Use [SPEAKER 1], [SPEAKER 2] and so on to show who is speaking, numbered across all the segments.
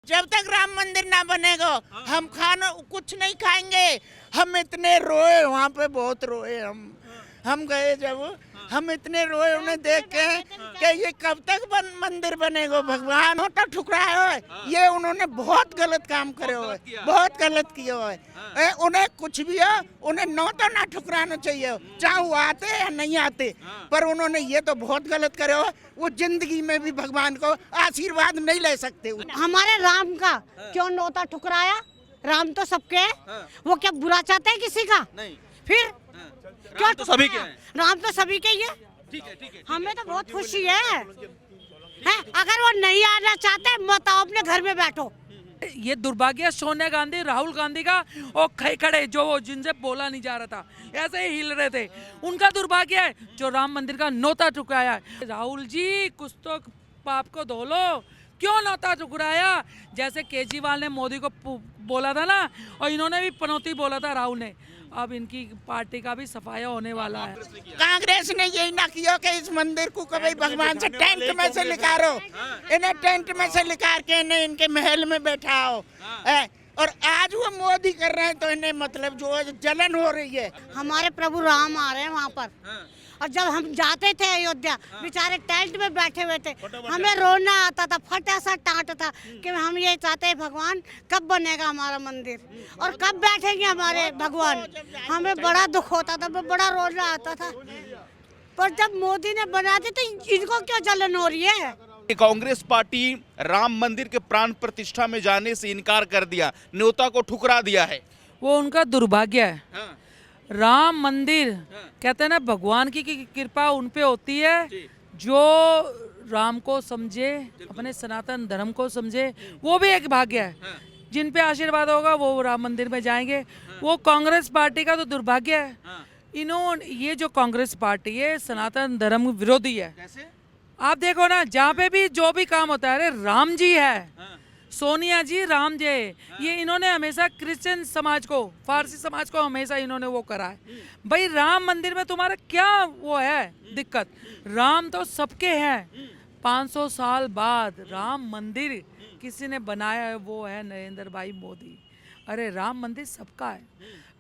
[SPEAKER 1] जब तक राम मंदिर ना बनेगा हम खाना कुछ नहीं खाएंगे। हम इतने रोए वहाँ पे, बहुत रोए हम गए जब हम इतने रोए उन्हें देख के कि ये कब तक मंदिर बनेगा, भगवान होता ठुकराया हो। ये उन्होंने बहुत गलत काम करे हुए, बहुत गलत किए हुए। उन्हें कुछ भी हो, उन्हें तो ना ठुकराना चाहिए, चाहे वो आते या नहीं आते, पर उन्होंने ये तो बहुत गलत करे हो। वो जिंदगी में भी भगवान को आशीर्वाद नहीं ले सकते।
[SPEAKER 2] हमारे राम का क्यों नौता ठुकराया? राम तो सबके है, वो क्या बुरा चाहते हैं किसी का? नहीं। फिर
[SPEAKER 3] राम तो सभी के हैं।
[SPEAKER 2] राम तो सभी के ही है।
[SPEAKER 3] ठीक है।
[SPEAKER 2] हमें तो बहुत खुशी है। अगर वो नहीं आना चाहते मत आओ, अपने घर में बैठो।
[SPEAKER 4] ये दुर्भाग्य सोनिया गांधी, राहुल गांधी का और खड़े जो जिनसे बोला नहीं जा रहा था, ऐसे ही हिल रहे थे, उनका दुर्भाग्य है जो राम मंदिर का नौता ठुकराया है। राहुल जी कुछ तो पाप को धो लो, क्यों नौता ठुकराया? जैसे केजरीवाल ने मोदी को बोला था ना, और इन्होंने भी पनौती बोला था राहुल ने। अब इनकी पार्टी का भी सफाया होने वाला है।
[SPEAKER 1] कांग्रेस ने यही ना किया कि इस मंदिर को कभी भगवान से टेंट में से निकालो, इन्हें टेंट में से निकाल के इन्हें इनके महल में बैठाओ। और आज वो मोदी कर रहे हैं तो इन्हें मतलब जो जलन हो रही है।
[SPEAKER 2] हमारे प्रभु राम आ रहे हैं वहाँ पर, और जब हम जाते थे अयोध्या, बेचारे टेंट में बैठे हुए थे, हमें रोना आता था, फटा सा टाट था कि हम ये चाहते हैं भगवान कब बनेगा हमारा मंदिर और कब बैठेंगे हमारे भगवान। हमें बड़ा दुख होता था, बड़ा रोना आता था, पर जब मोदी ने बना दी तो इनको क्यों जलन हो रही है?
[SPEAKER 3] कांग्रेस पार्टी राम मंदिर के प्राण प्रतिष्ठा में जाने से इनकार कर दिया, न्योता को ठुकरा दिया है।
[SPEAKER 4] वो उनका दुर्भाग्य है। राम मंदिर कहते हैं ना, भगवान की कृपा उन पे होती है जो राम को समझे, अपने सनातन धर्म को समझे, वो भी एक भाग्य है। जिन पे आशीर्वाद होगा वो राम मंदिर में जाएंगे। वो कांग्रेस पार्टी का तो दुर्भाग्य है। इन्होंने ये जो कांग्रेस पार्टी है सनातन धर्म विरोधी है। आप देखो ना, जहाँ पे भी जो भी काम होता है, अरे राम जी है, सोनिया जी राम जी, ये इन्होंने हमेशा क्रिश्चियन समाज को, फारसी समाज को हमेशा इन्होंने वो करा है। भाई राम मंदिर में तुम्हारा क्या वो है दिक्कत? राम तो सबके हैं। 500 साल बाद राम मंदिर किसी ने बनाया है, वो है नरेंद्र भाई मोदी। अरे राम मंदिर सबका है।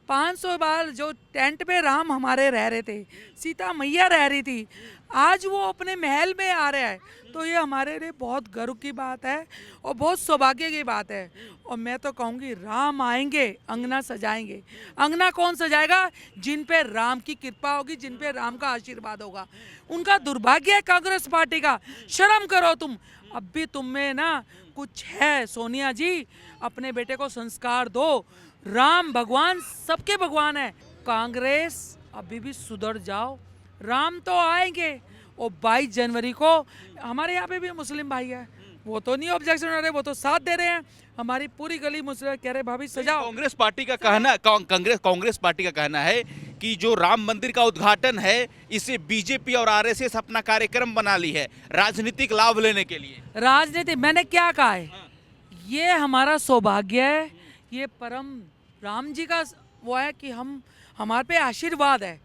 [SPEAKER 4] 500 बार जो टेंट पे राम हमारे रह रहे थे, सीता मैया रह रही थी, आज वो अपने महल में आ रहा है, तो ये हमारे लिए बहुत गर्व की बात है और बहुत सौभाग्य की बात है। और मैं तो कहूँगी राम आएंगे, अंगना सजाएंगे। अंगना कौन सजाएगा? जिन पे राम की कृपा होगी, जिन पे राम का आशीर्वाद होगा। उनका दुर्भाग्य है कांग्रेस पार्टी का। शर्म करो तुम, अब भी तुम में ना कुछ है। सोनिया जी अपने बेटे को संस्कार दो। राम भगवान सबके भगवान है। कांग्रेस अभी भी सुधर जाओ, राम तो आएंगे। और 22 जनवरी को हमारे यहाँ पे भी मुस्लिम भाई है, वो तो नहीं ऑब्जेक्शन हो रहे, वो तो साथ दे रहे हैं। हमारी पूरी गली मुस्लिम कह रहे भाभी सजाओ।
[SPEAKER 3] कांग्रेस पार्टी का कहना कांग्रेस पार्टी का कहना है कि जो राम मंदिर का उद्घाटन है, इसे बीजेपी और आरएसएस अपना कार्यक्रम बना ली है राजनीतिक लाभ लेने के लिए।
[SPEAKER 4] राजनीति मैंने क्या कहा है? ये हमारा सौभाग्य है, ये परम राम जी का वो है कि हमारे पे आशीर्वाद है।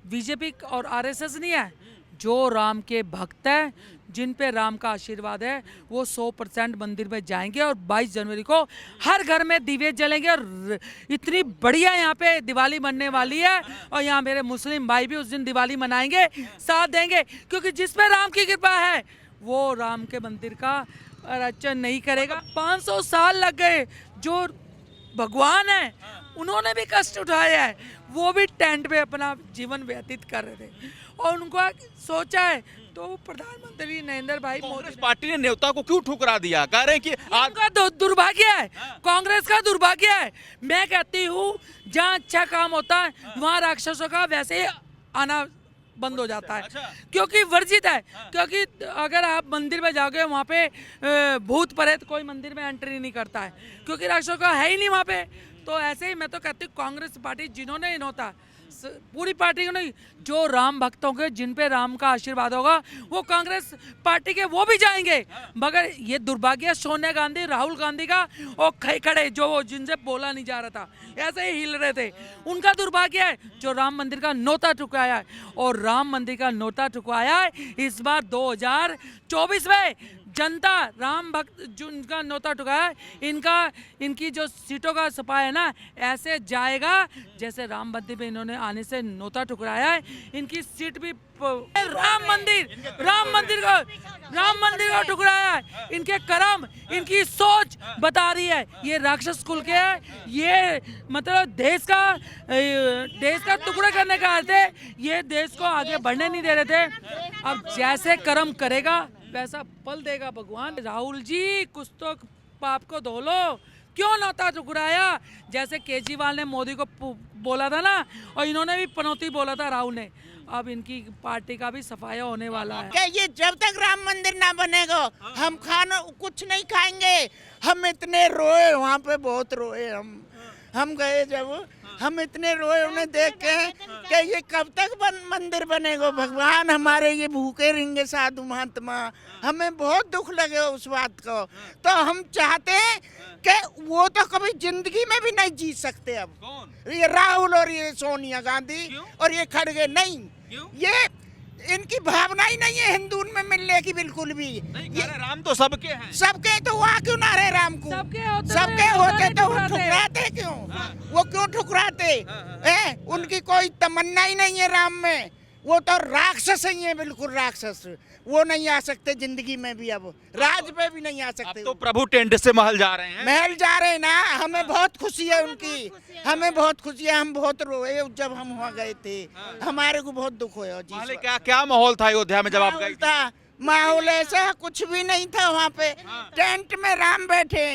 [SPEAKER 4] बीजेपी और आरएसएस नहीं है। जो राम के भक्त हैं, जिन पे राम का आशीर्वाद है, वो 100% मंदिर में जाएंगे। और 22 जनवरी को हर घर में दिवे जलेंगे। और इतनी बढ़िया यहाँ पे दिवाली बनने वाली है, और यहाँ मेरे मुस्लिम भाई भी उस दिन दिवाली मनाएंगे, साथ देंगे, क्योंकि जिस पे राम की कृपा है वो राम के मंदिर का रचन नहीं करेगा। 500 साल लग गए। जो भगवान है उन्होंने भी कष्ट उठाया है, वो भी टेंट पे अपना जीवन व्यतीत कर रहे थे, और उनको सोचा है तो प्रधानमंत्री नरेंद्र भाई मोदी
[SPEAKER 3] पार्टी ने न्योता को क्यों ठुकरा दिया? कह रहे हैं कि
[SPEAKER 4] आपका दुर्भाग्य है, कांग्रेस का दुर्भाग्य है। मैं कहती हूँ जहाँ अच्छा काम होता है वहाँ राक्षसों का वैसे ही आना बंद हो जाता है। क्योंकि वर्जित है। क्योंकि अगर आप मंदिर में जाओगे वहाँ पे भूत प्रेत कोई मंदिर में एंट्री नहीं करता है, क्योंकि राक्षसों का है ही नहीं वहाँ पे। तो ऐसे ही मैं तो कहती हूँ कांग्रेस पार्टी जिन्होंने इन्होंने पूरी पार्टी को नहीं, जो राम भक्तों के जिन पे राम का आशीर्वाद होगा वो कांग्रेस पार्टी के वो भी जाएंगे। मगर ये दुर्भाग्य सोनिया गांधी, राहुल गांधी का और खड़े जो जिनसे बोला नहीं जा रहा था, ऐसे ही हिल रहे थे, उनका दुर्भाग्य है जो राम मंदिर का नौता ठुकराया है। और राम मंदिर का नौता ठुकराया है इस बार 2024 में जनता राम भक्त जो इनका नोता ठुकाया इनकी जो सीटों का सपा है ना ऐसे जाएगा जैसे राम मंदिर पे इन्होंने आने से नोता ठुकराया है। इनकी सीट भी राम मंदिर को ठुकराया है। इनके कर्म इनकी सोच बता रही है ये राक्षस कुल के है। ये मतलब देश का टुकड़ा करने का आए थे, ये देश को आगे बढ़ने नहीं दे रहे थे। अब जैसे कर्म करेगा वैसा फल देगा भगवान। राहुल जी कुछ तो पाप को धो लो, क्यों नौता ठुकराया? जैसे केजरीवाल ने मोदी को बोला था ना, और इन्होंने भी पनौती बोला था राहुल ने। अब इनकी पार्टी का भी सफाया होने वाला है।
[SPEAKER 1] क्या ये जब तक राम मंदिर ना बनेगा हम खाना कुछ नहीं खाएंगे। हम इतने रोए वहाँ पे, बहुत रोए हम गए जब हम इतने रोए उन्हें देख के कि ये कब तक मंदिर बनेगा भगवान, हमारे ये भूखे रहेंगे साधु महात्मा। हमें बहुत दुख लगे उस बात को। तो हम चाहते हैं कि वो तो कभी जिंदगी में भी नहीं जी सकते। अब कौन? ये राहुल और ये सोनिया गांधी और ये खड़गे नहीं। ये इनकी भावना ही नहीं है हिंदू में मिलने की बिल्कुल भी।
[SPEAKER 3] ये राम तो सबके हैं,
[SPEAKER 1] सबके तो वहाँ क्यों ना रहे राम को? सबके होते तो वो ठुकराते क्यों? वो क्यों ठुकराते? उनकी कोई तमन्ना ही नहीं है राम में। वो तो राक्षस ही है, बिल्कुल राक्षस। वो नहीं आ सकते जिंदगी में भी, अब राज पे भी नहीं आ सकते।
[SPEAKER 3] अब तो प्रभु टेंट से महल जा रहे हैं।
[SPEAKER 1] महल जा रहे हैं ना, हमें बहुत खुशी है उनकी, हमें बहुत खुशी है। हम बहुत रोए जब हम वहाँ गए थे, हमारे को बहुत दुख हुआ जी।
[SPEAKER 3] क्या माहौल था अयोध्या में जब आप गए?
[SPEAKER 1] माहौल ऐसा कुछ भी नहीं था वहाँ पे। टेंट में राम बैठे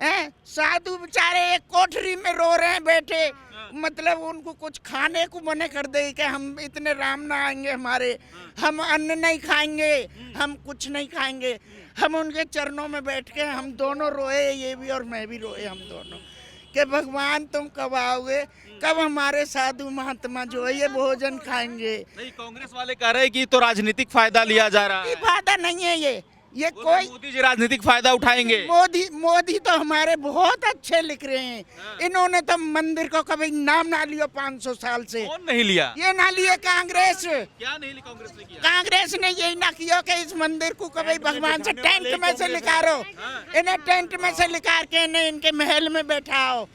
[SPEAKER 1] हैं, साधु बेचारे एक कोठरी में रो रहे हैं बैठे। मतलब उनको कुछ खाने को मने कर दे कि हम इतने राम ना आएंगे हमारे, हम अन्न नहीं खाएंगे, हम कुछ नहीं खाएंगे। हम उनके चरणों में बैठ के हम दोनों रोए, ये भी और मैं भी रोए, हम दोनों, कि भगवान तुम कब आओगे, कब हमारे साधु महात्मा जो है ये भोजन खाएंगे।
[SPEAKER 3] नहीं, कांग्रेस वाले कह रहे हैं कि तो राजनीतिक फायदा लिया जा रहा है।
[SPEAKER 1] फायदा नहीं है ये कोई।
[SPEAKER 3] मोदी जी राजनीतिक फायदा उठाएंगे।
[SPEAKER 1] मोदी तो हमारे बहुत अच्छे लिख रहे हैं। इन्होंने तो मंदिर को कभी नाम ना लिया 500 साल से।
[SPEAKER 3] कौन नहीं लिया? ये
[SPEAKER 1] ना लिए कांग्रेस।
[SPEAKER 3] क्या नहीं लिया? कांग्रेस ने किया।
[SPEAKER 1] कांग्रेस ने यही ना किया कि इस मंदिर को कभी भगवान से टेंट में से निकालो, इन्हें टेंट में से निकाल के इन्हें इनके महल में बैठाओ।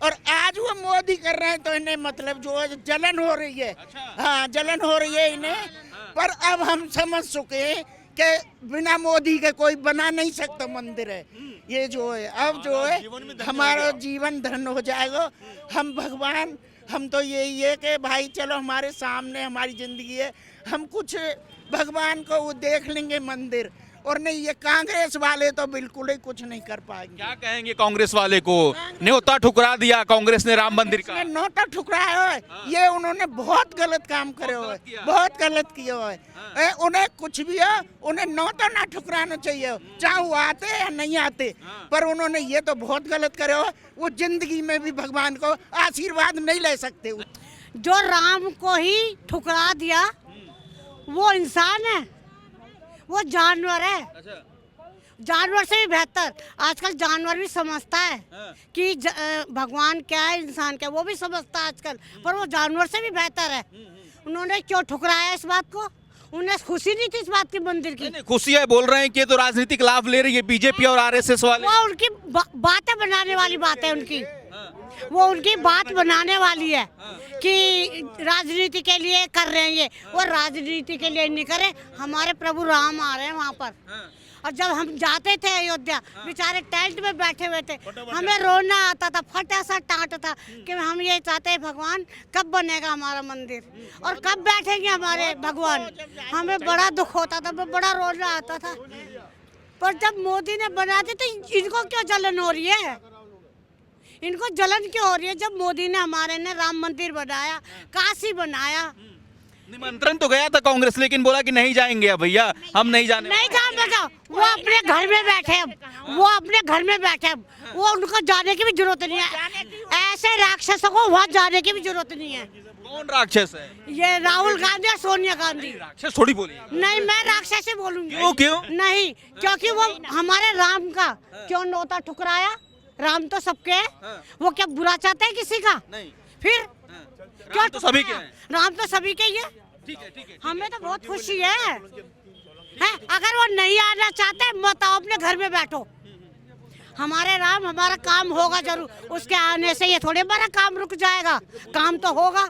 [SPEAKER 1] और आज वो मोदी कर रहे हैं तो इन्हें मतलब जो जलन हो रही है। हाँ, जलन हो रही है इन्हें। पर अब हम समझ चुके हैं कि बिना मोदी के कोई बना नहीं सकता मंदिर है। ये जो है अब जो है हमारा जीवन धन हो जाएगा। हम भगवान, हम तो यही है कि भाई चलो हमारे सामने हमारी जिंदगी है, हम कुछ भगवान को वो देख लेंगे मंदिर। और नहीं, ये कांग्रेस वाले तो बिल्कुल ही कुछ नहीं कर पाएंगे।
[SPEAKER 3] क्या कहेंगे कांग्रेस वाले को? न्योता ठुकरा दिया कांग्रेस ने राम मंदिर का।
[SPEAKER 1] न्योता ठुकराया है, ये उन्होंने बहुत गलत काम करे हुए, बहुत गलत किया हुआ है। उन्हें कुछ भी हो, उन्हें न्योता ना ठुकराना चाहिए, चाहे वो आते या नहीं आते। पर उन्होंने ये तो बहुत गलत करे हुए। वो जिंदगी में भी भगवान को आशीर्वाद नहीं ले सकते।
[SPEAKER 2] जो राम को ही ठुकरा दिया वो इंसान है, वो जानवर है। जानवर से भी बेहतर। आजकल जानवर भी समझता है कि भगवान क्या है, इंसान क्या है, वो भी समझता है आजकल। पर वो जानवर से भी बेहतर है। उन्होंने क्यों ठुकराया इस बात को? उन्हें खुशी नहीं थी इस बात की मंदिर की।
[SPEAKER 3] खुशी है, बोल रहे हैं कि तो राजनीतिक लाभ ले रही है बीजेपी और आरएसएस वाले।
[SPEAKER 2] वो उनकी बातें बनाने वाली बात है उनकी। वो उनकी बात बनाने वाली है कि राजनीति के लिए कर रहे हैं ये। वो राजनीति के लिए नहीं करे। हमारे प्रभु राम आ रहे हैं वहाँ पर। और जब हम जाते थे अयोध्या, बेचारे टेंट में बैठे हुए थे, हमें रोना आता था, फटा सा टाट था कि हम ये चाहते हैं भगवान कब बनेगा हमारा मंदिर और कब बैठेंगे हमारे भगवान। हमें बड़ा दुख होता था, बड़ा रोना आता था। पर जब मोदी ने बना दी तो इनको क्यों जलन हो रही है? इनको जलन क्यों हो रही है? जब मोदी ने हमारे ने राम मंदिर बनाया, काशी बनाया।
[SPEAKER 3] निमंत्रण तो गया था कांग्रेस, लेकिन बोला कि नहीं जाएंगे अब भैया, हम नहीं जाने।
[SPEAKER 2] नहीं जाओ, वो अपने घर में बैठे, वो अपने घर में बैठे, वो उनको जाने की भी जरूरत नहीं है। ऐसे राक्षसों को वहाँ जाने की भी जरूरत नहीं है।
[SPEAKER 3] कौन राक्षस है?
[SPEAKER 2] ये राहुल गांधी और सोनिया गांधी।
[SPEAKER 3] राक्षस थोड़ी बोली।
[SPEAKER 2] नहीं, मैं राक्षस ही बोलूंगी।
[SPEAKER 3] क्यों?
[SPEAKER 2] नहीं, क्योंकि वो हमारे राम का क्यों न्योता ठुकराया? राम तो सबके है। वो क्या बुरा चाहते हैं किसी का?
[SPEAKER 3] नहीं।
[SPEAKER 2] फिर
[SPEAKER 3] राम तो सभी के हैं।
[SPEAKER 2] राम तो सभी के ही है।
[SPEAKER 3] ठीक है।
[SPEAKER 2] हमें तो बहुत खुशी है। है। अगर वो नहीं आना चाहते मत आओ, अपने घर में बैठो। हमारे राम, हमारा काम होगा जरूर। उसके आने से ये थोड़े हमारा काम रुक जाएगा, काम तो होगा।